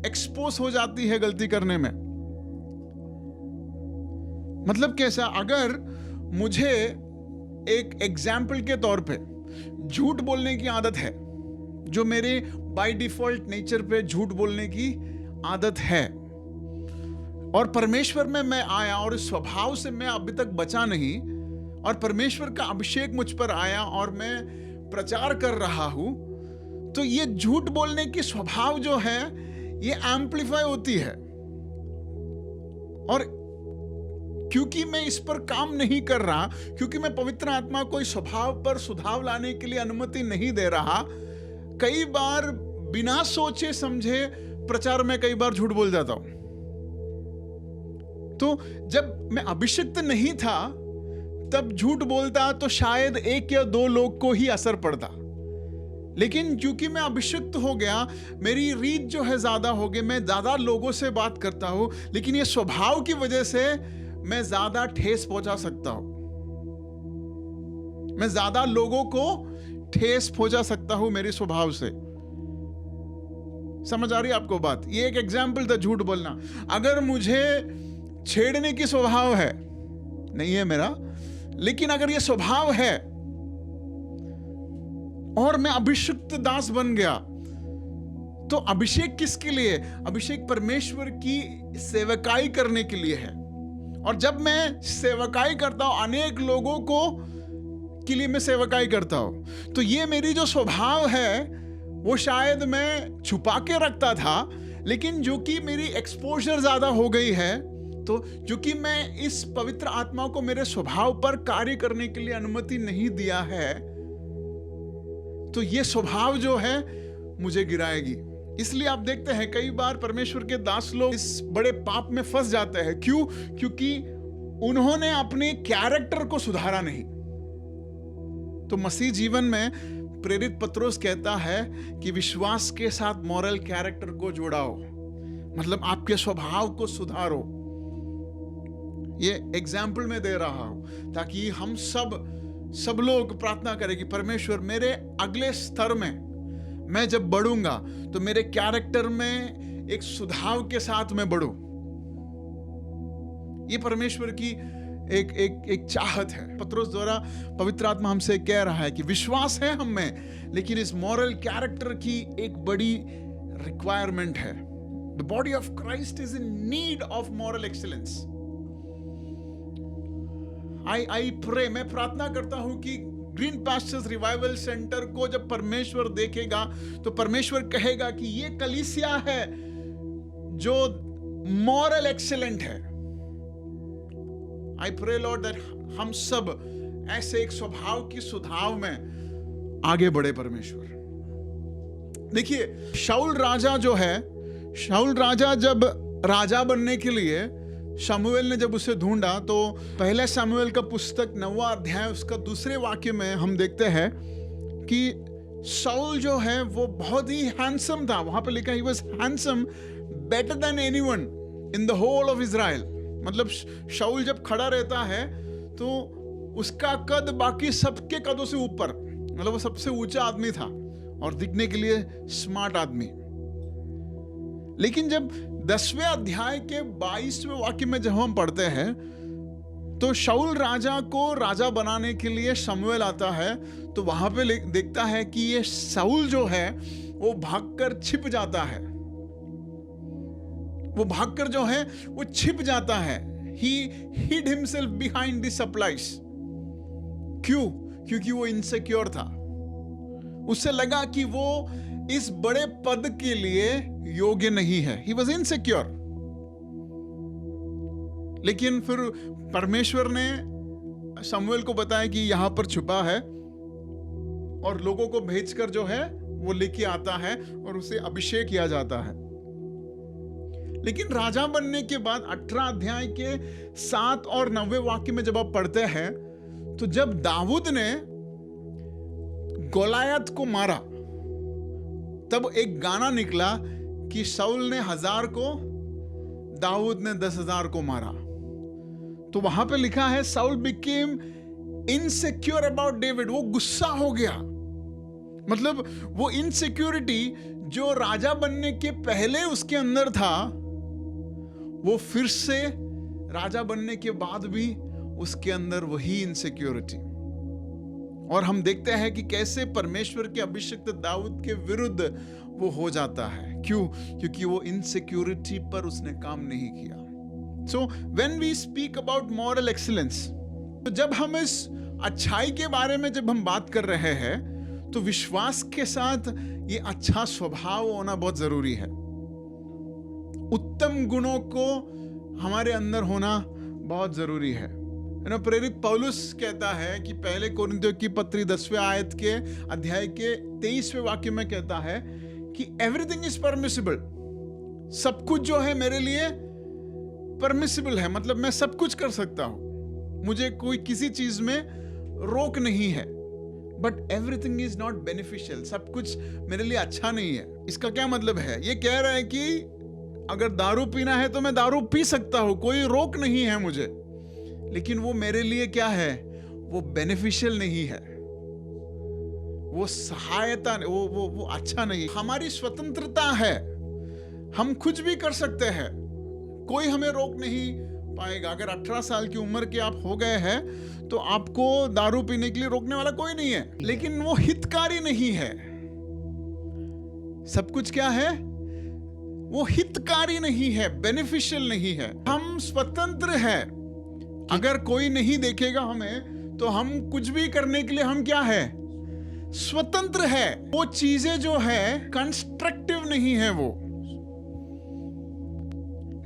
एक्सपोज हो जाती है गलती करने में। मतलब कैसा? अगर मुझे एक एग्जाम्पल के तौर पे झूठ बोलने की आदत है, जो मेरे बाय डिफॉल्ट नेचर पे झूठ बोलने की आदत है, और परमेश्वर में मैं आया और इस स्वभाव से मैं अभी तक बचा नहीं, और परमेश्वर का अभिषेक मुझ पर आया और मैं प्रचार कर रहा हूं, तो ये झूठ बोलने की स्वभाव जो है ये एम्पलीफाई होती है। और क्योंकि मैं इस पर काम नहीं कर रहा, क्योंकि मैं पवित्र आत्मा को इस स्वभाव पर सुधार लाने के लिए अनुमति नहीं दे रहा, कई बार बिना सोचे समझे प्रचार में कई बार झूठ बोल जाता हूं। तो जब मैं अभिषिक्त नहीं था तब झूठ बोलता तो शायद 1 या 2 लोग को ही असर पड़ता। लेकिन क्योंकि मैं अभिषिक्त हो गया, मेरी रीच जो है ज्यादा हो गई, मैं ज्यादा लोगों से बात करता हूं, लेकिन ये स्वभाव की वजह से मैं ज्यादा ठेस पहुंचा सकता हूं, मैं ज्यादा लोगों को ठेस पहुंचा सकता हूं मेरे स्वभाव से। समझ आ रही है आपको बात? ये एक एग्जाम्पल था झूठ बोलना। अगर मुझे छेड़ने की स्वभाव है, नहीं है मेरा, लेकिन अगर ये स्वभाव है और मैं अभिषिक्त दास बन गया, तो अभिषेक किसके लिए? अभिषेक परमेश्वर की सेवकाई करने के लिए है। और जब मैं सेवकाई करता हूं, अनेक लोगों को के लिए मैं सेवकाई करता हूं, तो ये मेरी जो स्वभाव है वो शायद मैं छुपा के रखता था, लेकिन जो कि मेरी एक्सपोजर ज्यादा हो गई है, तो जो कि मैं इस पवित्र आत्मा को मेरे स्वभाव पर कार्य करने के लिए अनुमति नहीं दिया है, तो ये स्वभाव जो है मुझे गिराएगी। इसलिए आप देखते हैं कई बार परमेश्वर के दास लोग इस बड़े पाप में फंस जाते हैं। क्यों? क्योंकि उन्होंने अपने कैरेक्टर को सुधारा नहीं। तो मसीह जीवन में प्रेरित पत्रोस कहता है कि विश्वास के साथ मॉरल कैरेक्टर को जोड़ाओ, मतलब आपके स्वभाव को सुधारो। ये एग्जाम्पल मैं दे रहा हूं ताकि हम सब लोग प्रार्थना करें कि परमेश्वर मेरे अगले स्तर में मैं जब बढ़ूंगा तो मेरे कैरेक्टर में एक सुधार के साथ मैं बढ़ूं। ये परमेश्वर की एक चाहत है। पत्रोस द्वारा पवित्र आत्मा हमसे कह रहा है कि विश्वास है हम में, लेकिन इस मॉरल कैरेक्टर की एक बड़ी रिक्वायरमेंट है। The body of Christ is in need of moral excellence. I pray, मैं प्रार्थना करता हूं कि ग्रीन पास्चर्स रिवाइवल सेंटर को जब परमेश्वर देखेगा तो परमेश्वर कहेगा कि ये कलीसिया है जो मॉरल एक्सीलेंट है। आई प्रे लॉर्ड दैट हम सब ऐसे एक स्वभाव की सुधार में आगे बढ़े। परमेश्वर देखिए, शाऊल राजा जो है, शाऊल राजा जब राजा बनने के लिए शमूएल ने जब उसे ढूंढा, तो पहले शमूएल का पुस्तक 9वां अध्याय उसका 2 वाक्य में हम देखते हैं कि शाऊल जो है वो बहुत ही हैंडसम था। वहां पे लिखा he was handsome better than anyone in the whole of Israel. मतलब शाऊल जब खड़ा रहता है तो उसका कद बाकी सबके कदों से ऊपर, मतलब वो सबसे ऊंचा आदमी था और दिखने के लिए स्मार्ट आदमी। लेकिन जब 10वें अध्याय के 22वें वाक्य में जब हम पढ़ते हैं तो शाऊल राजा को राजा बनाने के लिए शमूएल आता है, तो वहां पे देखता है कि ये शाऊल जो है वो भागकर छिप जाता है। वो भागकर जो है वो छिप जाता है। He hid himself behind the supplies. क्यों? क्योंकि वो इनसिक्योर था। उसे लगा कि वो इस बड़े पद के लिए योग्य नहीं है। He was insecure. लेकिन फिर परमेश्वर ने शमूएल को बताया कि यहां पर छुपा है, और लोगों को भेजकर जो है वो लेके आता है और उसे अभिषेक किया जाता है। लेकिन राजा बनने के बाद 18 अध्याय के 7 और 9वें वाक्य में जब आप पढ़ते हैं, तो जब दाऊद ने गोलायत को मारा, तब एक गाना निकला कि शाऊल ने 1000 को, दाऊद ने 10,000 को मारा। तो वहां पे लिखा है Saul became insecure about David. वो गुस्सा हो गया। मतलब वो इनसिक्योरिटी जो राजा बनने के पहले उसके अंदर था, वो फिर से राजा बनने के बाद भी उसके अंदर वही इनसिक्योरिटी। और हम देखते हैं कि कैसे परमेश्वर के अभिषिक्त दाऊद के विरुद्ध वो हो जाता है। क्यों? क्योंकि वो इनसिक्योरिटी पर उसने काम नहीं किया। So when we speak about moral excellence, तो जब हम इस अच्छाई के बारे में जब हम बात कर रहे हैं, तो विश्वास के साथ ये अच्छा स्वभाव होना बहुत जरूरी है। उत्तम गुणों को हमारे अंदर होना बहुत जरूरी है। प्रेरित पौलुस कहता है कि पहले कोरिन्थियों की पत्री 10वें आयत के अध्याय के 23वें वाक्य में कहता है कि एवरीथिंग इज परमिसिबल। सब कुछ जो है मेरे लिए परमिसिबल है, मतलब मैं सब कुछ कर सकता हूं, मुझे कोई किसी चीज में रोक नहीं है। But everything is not beneficial. सब कुछ मेरे लिए अच्छा नहीं है। इसका क्या मतलब है? ये कह रहा है कि अगर दारू पीना है तो मैं दारू पी सकता हूं, कोई रोक नहीं है मुझे, लेकिन वो मेरे लिए क्या है? वो बेनिफिशियल नहीं है, वो सहायता, वो अच्छा नहीं। हमारी स्वतंत्रता है, हम कुछ भी कर सकते हैं, कोई हमें रोक नहीं पाएगा। अगर 18 साल की उम्र के आप हो गए हैं तो आपको दारू पीने के लिए रोकने वाला कोई नहीं है, लेकिन वो हितकारी नहीं है। सब कुछ क्या है? वो हितकारी नहीं है, बेनिफिशियल नहीं है। हम स्वतंत्र हैं। अगर कोई नहीं देखेगा हमें तो हम कुछ भी करने के लिए हम क्या है? स्वतंत्र है। वो चीजें जो है कंस्ट्रक्टिव नहीं है। वो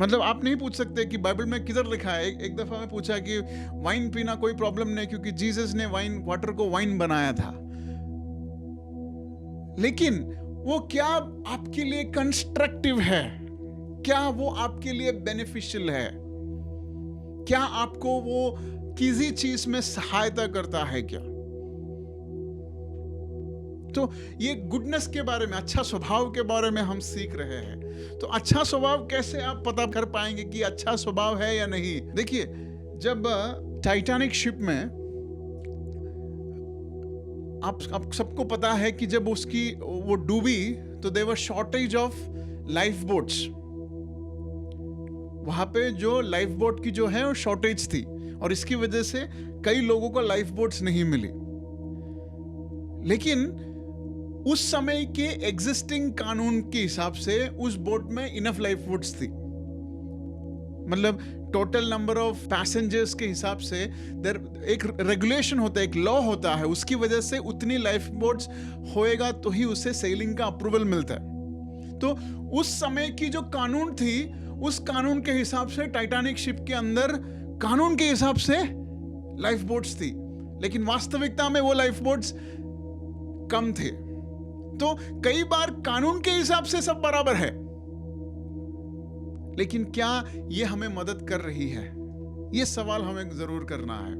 मतलब आप नहीं पूछ सकते कि बाइबल में किधर लिखा है। एक दफा मैं पूछा कि वाइन पीना कोई प्रॉब्लम नहीं, क्योंकि जीसस ने वाटर को वाइन बनाया था। लेकिन वो क्या आपके लिए कंस्ट्रक्टिव है? क्या वो आपके लिए बेनिफिशियल है? क्या आपको वो किसी चीज में सहायता करता है क्या? तो ये गुडनेस के बारे में, अच्छा स्वभाव के बारे में हम सीख रहे हैं। तो अच्छा स्वभाव कैसे आप पता कर पाएंगे कि अच्छा स्वभाव है या नहीं? देखिए, जब टाइटैनिक शिप में आप सबको पता है कि जब उसकी वो डूबी तो there were shortage of life boats. वहां पे जो लाइफ बोट की जो है वो शॉर्टेज थी, और इसकी वजह से कई लोगों को लाइफ बोट्स नहीं मिली। लेकिन उस समय के एग्जिस्टिंग कानून के हिसाब से उस बोट में इनफ लाइफ बोट्स थी। मतलब टोटल नंबर ऑफ पैसेंजर्स के हिसाब से एक रेगुलेशन होता है, एक लॉ होता है, उसकी वजह से उतनी लाइफ बोट्स होएगा तो ही उसे सेलिंग का अप्रूवल मिलता है। तो उस समय की जो कानून थी, उस कानून के हिसाब से टाइटैनिक शिप के अंदर कानून के हिसाब से लाइफ बोट्स थी, लेकिन वास्तविकता में वो लाइफ बोट्स कम थे। तो कई बार कानून के हिसाब से सब बराबर है, लेकिन क्या ये हमें मदद कर रही है? ये सवाल हमें जरूर करना है।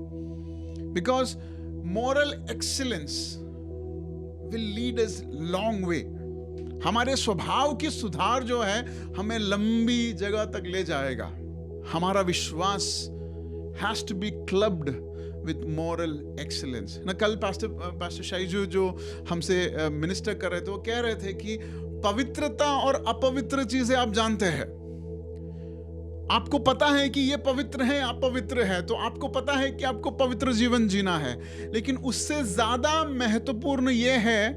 Because moral excellence will lead us long way. हमारे स्वभाव की सुधार जो है हमें लंबी जगह तक ले जाएगा। हमारा विश्वास has to be clubbed with moral excellence ना। कल पास्टर शाइजू जो हमसे मिनिस्टर कर रहे थे, वो कह रहे थे कि पवित्रता और अपवित्र चीजें आप जानते हैं। आपको पता है कि ये पवित्र है, अपवित्र है, तो आपको पता है कि आपको पवित्र जीवन जीना है। लेकिन उससे ज्यादा महत्वपूर्ण ये है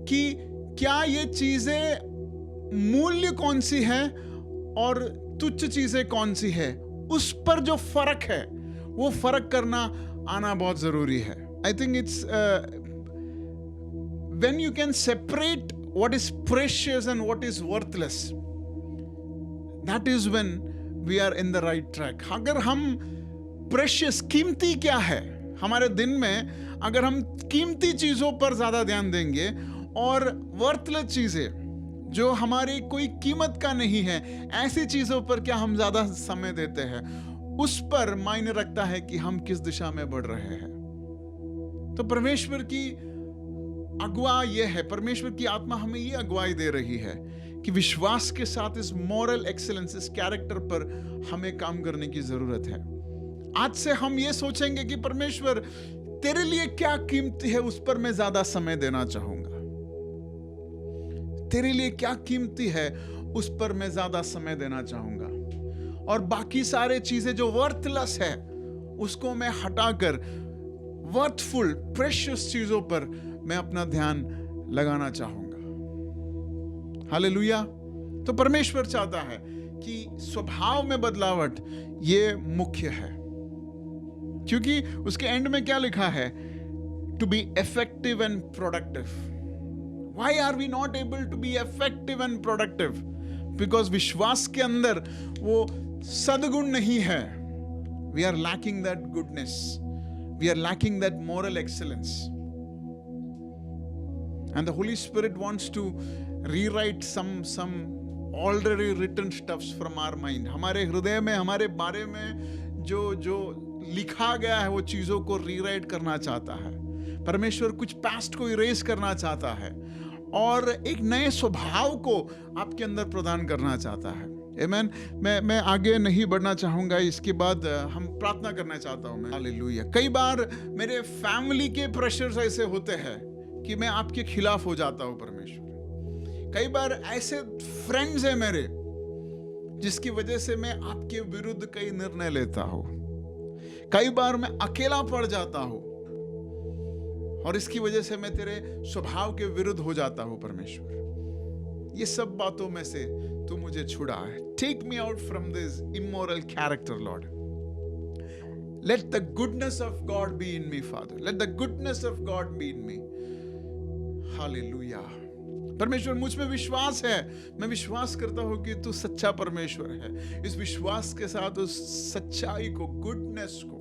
कि क्या ये चीजें मूल्य कौन सी है और तुच्छ चीजें कौन सी है। उस पर जो फर्क है, वो फर्क करना आना बहुत जरूरी है. I think it's when you can separate what is precious and what is worthless, that is when we are in the right track. अगर हम precious, कीमती क्या है हमारे दिन में, अगर हम कीमती चीजों पर ज्यादा ध्यान देंगे और worthless चीजें जो हमारी कोई कीमत का नहीं है, ऐसी चीजों पर क्या हम ज्यादा समय देते हैं, उस पर मायने रखता है कि हम किस दिशा में बढ़ रहे हैं. तो परमेश्वर की अगुआ यह है, परमेश्वर की आत्मा हमें ये अगुवाई दे रही है कि विश्वास के साथ इस मॉरल एक्सीलेंस, इस कैरेक्टर पर हमें काम करने की जरूरत है. आज से हम ये सोचेंगे कि परमेश्वर तेरे लिए क्या कीमती है, उस पर मैं ज्यादा समय देना चाहूंगा. तेरे लिए क्या कीमती है, उस पर मैं ज्यादा समय देना चाहूंगा. और बाकी सारे चीजें जो वर्थलेस है उसको मैं हटाकर वर्थफुल, प्रेशियस चीजों पर मैं अपना ध्यान लगाना चाहूंगा. हालेलुया. तो परमेश्वर चाहता है कि स्वभाव में बदलावट ये मुख्य है, क्योंकि उसके एंड में क्या लिखा है, to be effective and productive. Why are we not able to be effective and productive? Because विश्वास के अंदर वो सद्गुण नहीं है. We are lacking that goodness, we are lacking that moral excellence. And the Holy Spirit wants to rewrite some already written stuffs from our mind. हमारे हृदय में, हमारे बारे में जो लिखा गया है, वो चीजों को रीराइट करना चाहता है. परमेश्वर कुछ पास्ट को इरेज करना चाहता है और एक नए स्वभाव को आपके अंदर प्रदान करना चाहता है. आमीन. मैं आगे नहीं बढ़ना चाहूंगा. इसके बाद हम प्रार्थना करना चाहता हूं. मैं हालेलुया. कई बार मेरे फैमिली के प्रेशर्स ऐसे होते हैं कि मैं आपके खिलाफ हो जाता हूं परमेश्वर. कई बार ऐसे फ्रेंड्स हैं मेरे जिसकी वजह से मैं आपके विरुद्ध कई निर्णय लेता हूं. कई बार मैं अकेला पड़ जाता हूं और इसकी वजह से मैं तेरे स्वभाव के विरुद्ध हो जाता हूं परमेश्वर. ये सब बातों में से तू मुझे छुड़ा है. Take me out from this immoral character lord. Let the goodness of God be in me, Father. Let the goodness of God be in me. Hallelujah. परमेश्वर, मुझ में विश्वास है. मैं विश्वास करता हूं कि तू सच्चा परमेश्वर है. इस विश्वास के साथ उस सच्चाई को, गुडनेस को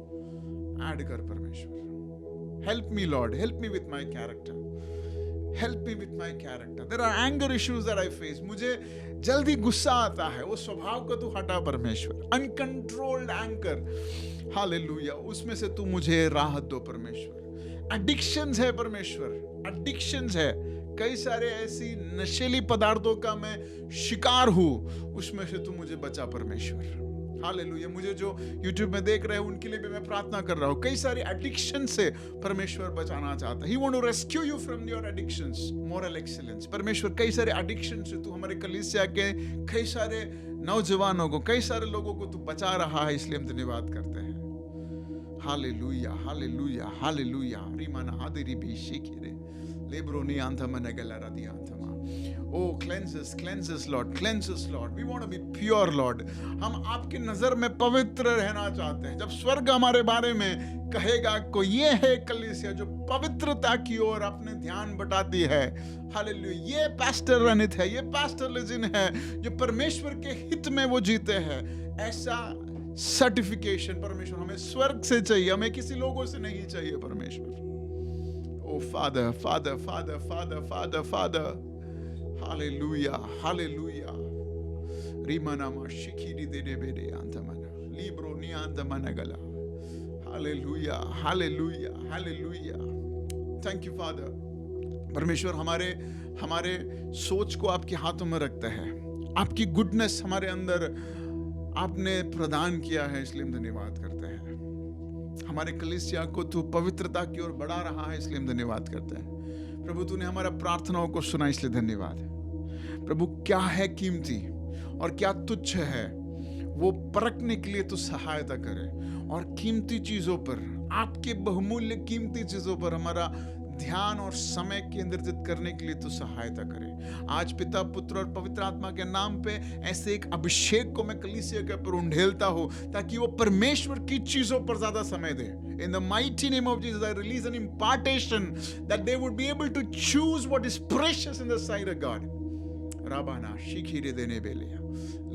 ऐड कर परमेश्वर. Help me lord, help me with my character. Help me with my character. There are anger issues that I face. मुझे जल्दी गुस्सा आता है, वो स्वभाव को तू हटा परमेश्वर. अनकंट्रोल्ड एंगर, हालेलुया, उसमें से तू मुझे राहत दो परमेश्वर. एडिक्शंस है परमेश्वर, एडिक्शंस है. कई सारे ऐसी नशीली पदार्थों का मैं शिकार हूं, उसमें से तू मुझे बचा परमेश्वर. हालेलुया. मुझे जो YouTube में देख रहे हैं उनके लिए भी मैं प्रार्थना कर रहा हूं. कई सारे एडिक्शन से परमेश्वर बचाना चाहता है. He want to rescue you from your addictions. Moral excellence. परमेश्वर, कई सारे एडिक्शन से तू हमारे कलीसिया के कई सारे नौजवानों को, कई सारे लोगों को तू बचा रहा है, इसलिए हम धन्यवाद करते हैं. Hallelujah, hallelujah, hallelujah. रीमाना आदिरी भी शिखिरे लेब्रोनी आंथमा Nagla रादी आंथमा. Oh, cleanse us, cleanse us, Lord, cleanse us, Lord. We want to be pure, Lord. हम आपकी नजर में पवित्र रहना चाहते हैं. जब स्वर्ग हमारे बारे में कहेगा कोई ये है कलीसिया जो पवित्रता की ओर अपने ध्यान बटाती है, हालेलुया, ये पास्टर रनित है, ये पास्टर लिजिन है, जो परमेश्वर के हित में वो जीते हैं, ऐसा सर्टिफिकेशन परमेश्वर हमें स्वर्ग से चाहिए, हमें किसी लोगों से नहीं चाहिए परमेश्वर. Oh father, father, father, father, father, father. Hallelujah, hallelujah. रीमानामा शिखिरी दे दे बेदे अंतमना लिब्रो नि अंतमना गला. Hallelujah, hallelujah, hallelujah. Thank you father. परमेश्वर, हमारे सोच को आपके हाथों में रखते हैं. आपकी गुडनेस हमारे अंदर आपने प्रदान किया है, इसलिए हम धन्यवाद करते हैं. हमारे कलीसिया को तू पवित्रता की ओर बढ़ा रहा है, इसलिए हम धन्यवाद करते हैं. प्रभु, तूने हमारा प्रार्थनाओं को सुना, इसलिए धन्यवाद. प्रभु, क्या है कीमती और क्या तुच्छ है, वो परखने के लिए तू सहायता करे और कीमती चीजों पर, आपके बहुमूल्य कीमती चीजों पर हमारा ध्यान और समय केंद्रित करने के लिए तू सहायता करे। आज पिता, पुत्र और पवित्र आत्मा के नाम पे ऐसे एक अभिषेक को मैं कलीसिया के ऊपर उंडेलता हूँ ताकि वो परमेश्वर की चीजों पर ज्यादा समय दे। In the mighty name of Jesus, I release an impartation that they would be able to choose what is precious in the sight of God. Rabana shikhire dene beleya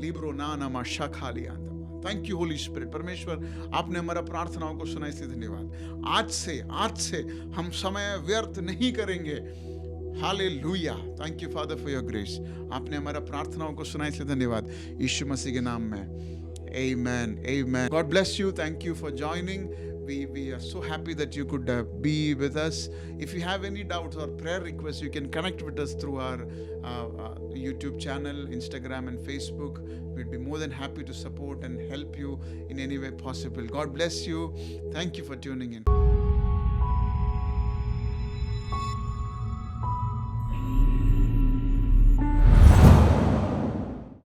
libro nana ma shakhaliya। Thank you Holi spirit. परमेश्वर आपने हमारा प्रार्थनाओं को सुना, इसलिए धन्यवाद। आज से हम समय व्यर्थ नहीं करेंगे। Hallelujah. Thank you father for your grace. आपने हमारा प्रार्थनाओं को सुना, इसलिए धन्यवाद यीशु मसीह के नाम में। Amen. Amen. God bless you. Thank you for joining. We are so happy that you could be with us. If you have any doubts or prayer requests, you can connect with us through our YouTube channel, Instagram and Facebook. We'd be more than happy to support and help you in any way possible. God bless you. Thank you for tuning in.